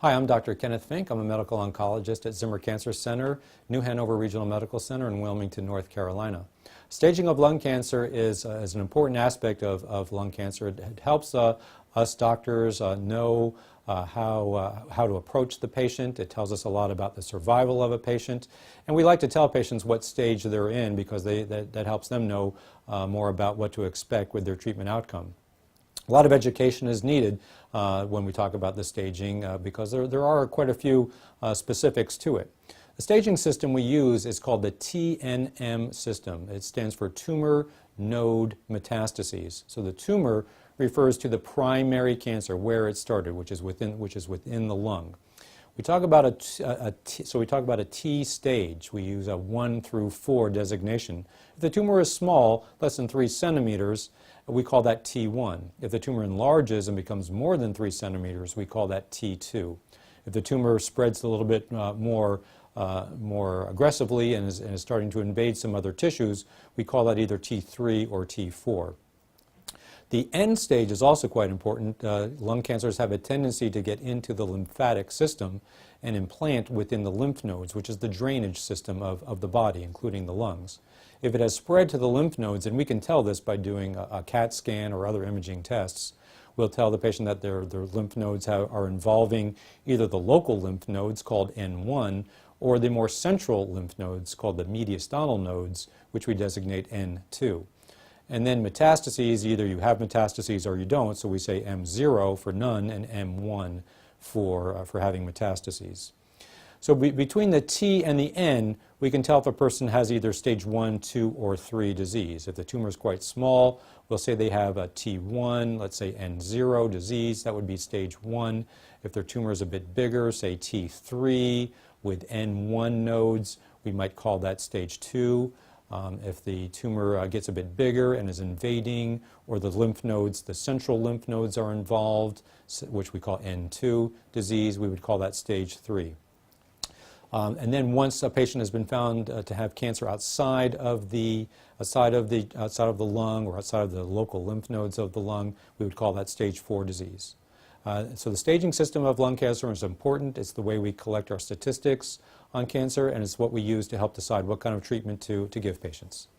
Hi, I'm Dr. Kenneth Fink. I'm a medical oncologist at Zimmer Cancer Center, New Hanover Regional Medical Center in Wilmington, North Carolina. Staging of lung cancer is an important aspect of lung cancer. It helps us doctors know how to approach the patient. It tells us a lot about the survival of a patient. And we like to tell patients what stage they're in because that helps them know more about what to expect with their treatment outcome. A lot of education is needed when we talk about the staging because there are quite a few specifics to it. The staging system we use is called the TNM system. It stands for tumor node metastases. So the tumor refers to the primary cancer, where it started, which is within the lung. We talk about a T stage. We use a 1 through 4 designation. If the tumor is small, less than 3 centimeters, we call that T1. If the tumor enlarges and becomes more than 3 centimeters, we call that T2. If the tumor spreads a little bit more aggressively and is starting to invade some other tissues, we call that either T3 or T4. The end stage is also quite important. Lung cancers have a tendency to get into the lymphatic system and implant within the lymph nodes, which is the drainage system of the body, including the lungs. If it has spread to the lymph nodes, and we can tell this by doing a CAT scan or other imaging tests, we'll tell the patient that their lymph nodes are involving either the local lymph nodes called N1 or the more central lymph nodes called the mediastinal nodes, which we designate N2. And then metastases, either you have metastases or you don't, so we say M0 for none and M1 for having metastases. So between the T and the N, we can tell if a person has either stage 1, 2, or 3 disease. If the tumor is quite small, we'll say they have a T1, let's say N0 disease, that would be stage 1. If their tumor is a bit bigger, say T3 with N1 nodes, we might call that stage 2. If the tumor gets a bit bigger and is invading, or the lymph nodes, the central lymph nodes are involved, which we call N2 disease, we would call that stage 3. And then once a patient has been found to have cancer outside of the lung or outside of the local lymph nodes of the lung, we would call that stage 4 disease. So the staging system of lung cancer is important. It's the way we collect our statistics on cancer, and it's what we use to help decide what kind of treatment to give patients.